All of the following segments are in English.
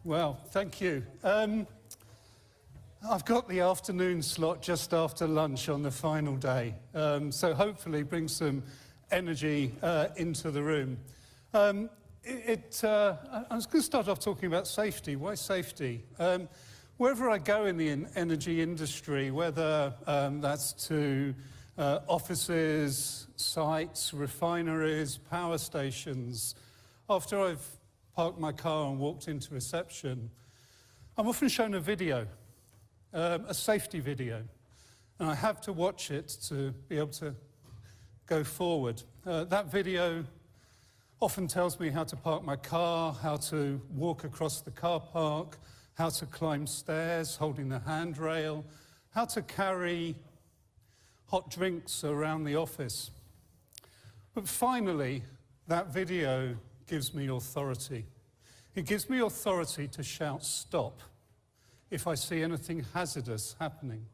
Well, thank you. I've got the afternoon slot just after lunch on the final day, so hopefully bring some energy into the room. I was going to start off talking about safety. Why safety? Wherever I go in the energy industry, whether that's to offices, sites, refineries, power stations, after I've parked my car and walked into reception, I'm often shown a video, a safety video, and I have to watch it to be able to go forward. That video often tells me how to park my car, how to walk across the car park, how to climb stairs holding the handrail, how to carry hot drinks around the office. But finally, that video gives me authority. It gives me authority to shout stop if I see anything hazardous happening.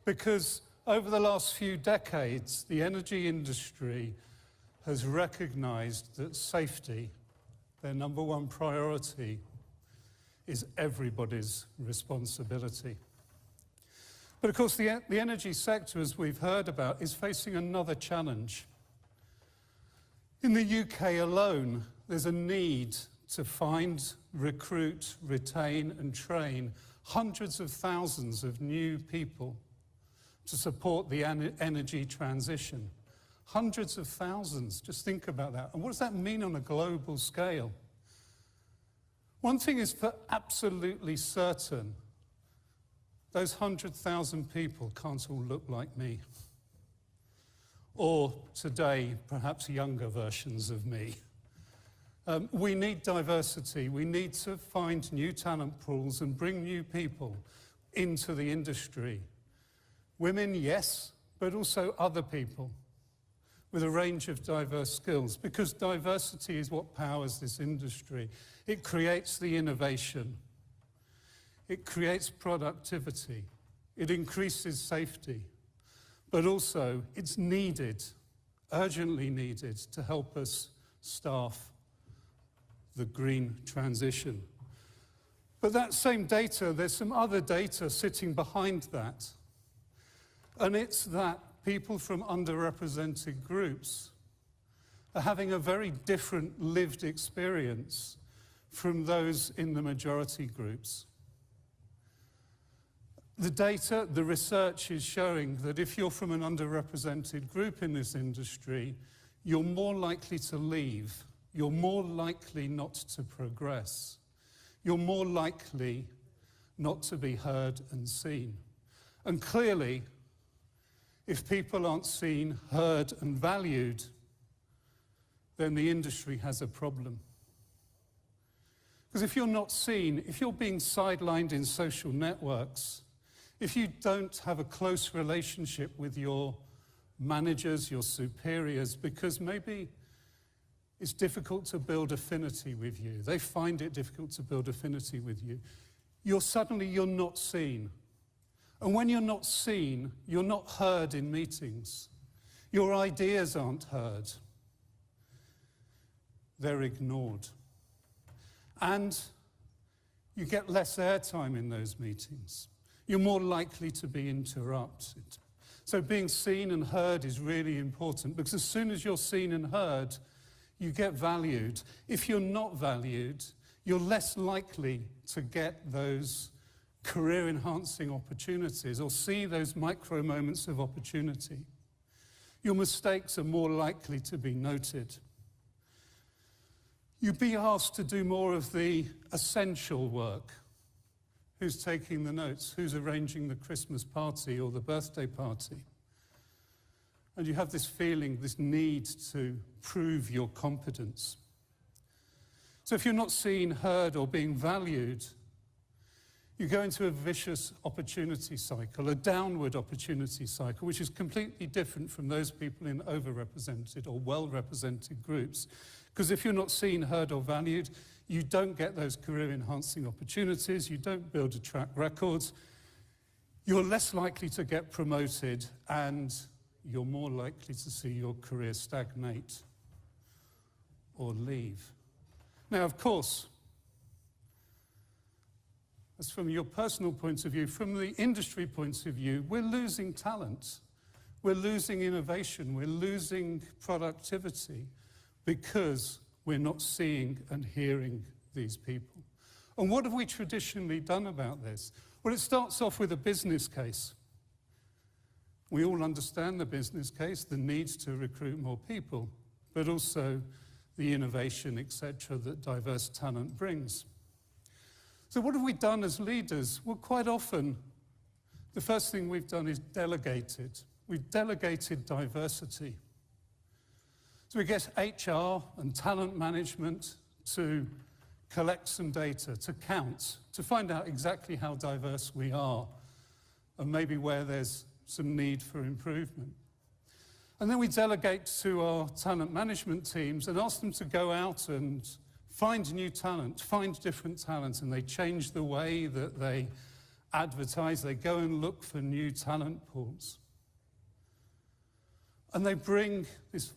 Because over the last few decades, the energy industry has recognized that safety, their number one priority, is everybody's responsibility. But of course, the energy sector, as we've heard about, is facing another challenge. In the UK alone, there's a need to find, recruit, retain and train hundreds of thousands of new people to support the energy transition. Hundreds of thousands, just think about that. And what does that mean on a global scale? One thing is for absolutely certain, those 100,000 people can't all look like me. Or today, perhaps younger versions of me. We need diversity. We need to find new talent pools and bring new people into the industry. Women, yes, but also other people with a range of diverse skills, because diversity is what powers this industry. It creates the innovation. It creates productivity. It increases safety. But also, it's needed, urgently needed, to help us staff the green transition. But that same data, there's some other data sitting behind that. And it's that people from underrepresented groups are having a very different lived experience from those in the majority groups. The data, the research is showing that if you're from an underrepresented group in this industry, you're more likely to leave. You're more likely not to progress. You're more likely not to be heard and seen. And clearly, if people aren't seen, heard and valued, then the industry has a problem. Because if you're not seen, if you're being sidelined in social networks, if you don't have a close relationship with your managers, your superiors, because maybe it's difficult to build affinity with you, they find it difficult to build affinity with you, you're not seen. And when you're not seen, you're not heard in meetings. Your ideas aren't heard. They're ignored. And you get less airtime in those meetings. You're more likely to be interrupted. So being seen and heard is really important, because as soon as you're seen and heard, you get valued. If you're not valued, you're less likely to get those career-enhancing opportunities or see those micro moments of opportunity. Your mistakes are more likely to be noted. You'd be asked to do more of the essential work. Who's taking the notes? Who's arranging the Christmas party or the birthday party? And you have this feeling, this need to prove your competence. So if you're not seen, heard, or being valued, you go into a vicious opportunity cycle, a downward opportunity cycle, which is completely different from those people in overrepresented or well-represented groups. Because if you're not seen, heard, or valued, you don't get those career-enhancing opportunities, you don't build a track record, you're less likely to get promoted, and you're more likely to see your career stagnate or leave. Now, of course, That's from your personal point of view. From the industry point of view, we're losing talent. We're losing innovation. We're losing productivity because we're not seeing and hearing these people. And what have we traditionally done about this? Well, it starts off with a business case. We all understand the business case, the need to recruit more people, but also the innovation, etc., that diverse talent brings. So what have we done as leaders? Well, quite often, the first thing we've done is delegated. We've delegated diversity. So we get HR and talent management to collect some data, to count, to find out exactly how diverse we are, and maybe where there's some need for improvement. And then we delegate to our talent management teams and ask them to go out and find new talent, find different talent, and they change the way that they advertise. They go and look for new talent pools. And they bring this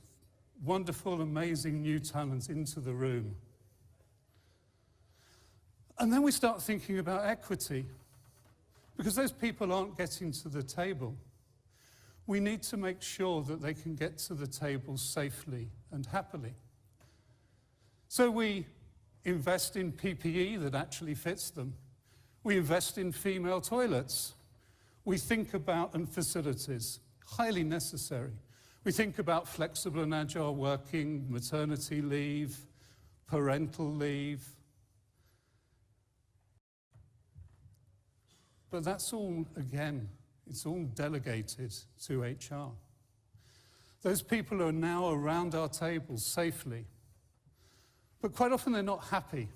wonderful, amazing new talent into the room. And then we start thinking about equity, because those people aren't getting to the table. We need to make sure that they can get to the table safely and happily. So we invest in PPE that actually fits them. We invest in female toilets. We think about, and facilities, highly necessary. We think about flexible and agile working, maternity leave, parental leave. But that's all, again, it's all delegated to HR. Those people are now around our tables safely. But quite often they're not happy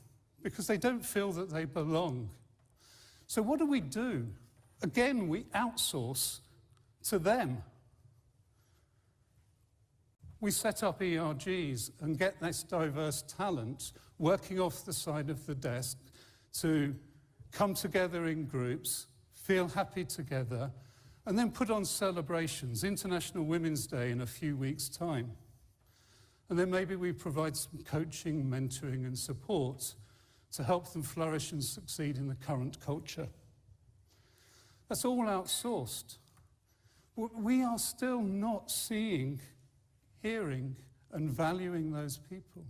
because they don't feel that they belong. So what do? Again, we outsource to them. We set up ERGs and get this diverse talent working off the side of the desk to come together in groups, feel happy together, and then put on celebrations, International Women's Day in a few weeks' time. And then maybe we provide some coaching, mentoring, and support to help them flourish and succeed in the current culture. That's all outsourced. We are still not seeing, hearing, and valuing those people.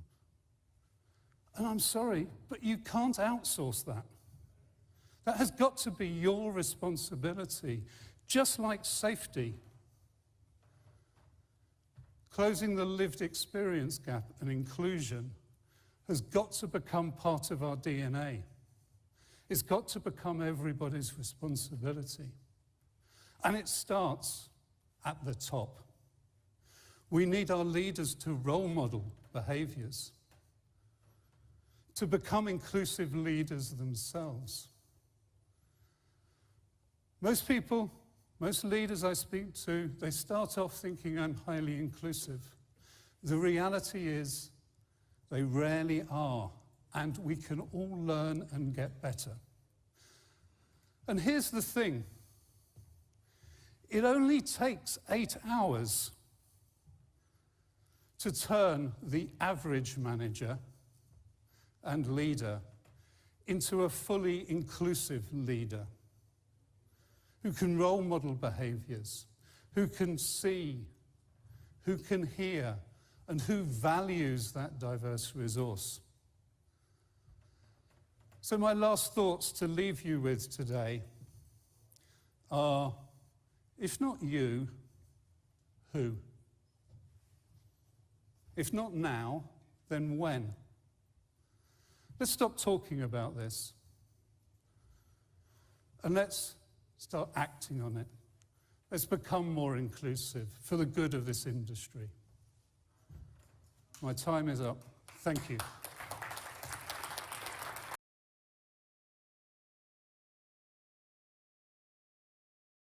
And I'm sorry, but you can't outsource that. That has got to be your responsibility, just like safety. Closing the lived experience gap and inclusion has got to become part of our DNA. It's got to become everybody's responsibility. And it starts at the top. We need our leaders to role model behaviors, to become inclusive leaders themselves. Most people, most leaders I speak to, they start off thinking I'm highly inclusive. The reality is they rarely are, and we can all learn and get better. And here's the thing. It only takes 8 hours to turn the average manager and leader into a fully inclusive leader who can role model behaviors, who can see, who can hear, and who values that diverse resource. So my last thoughts to leave you with today are, if not you, who? If not now, then when? Let's stop talking about this. And let's start acting on it. Let's become more inclusive for the good of this industry. My time is up. Thank you.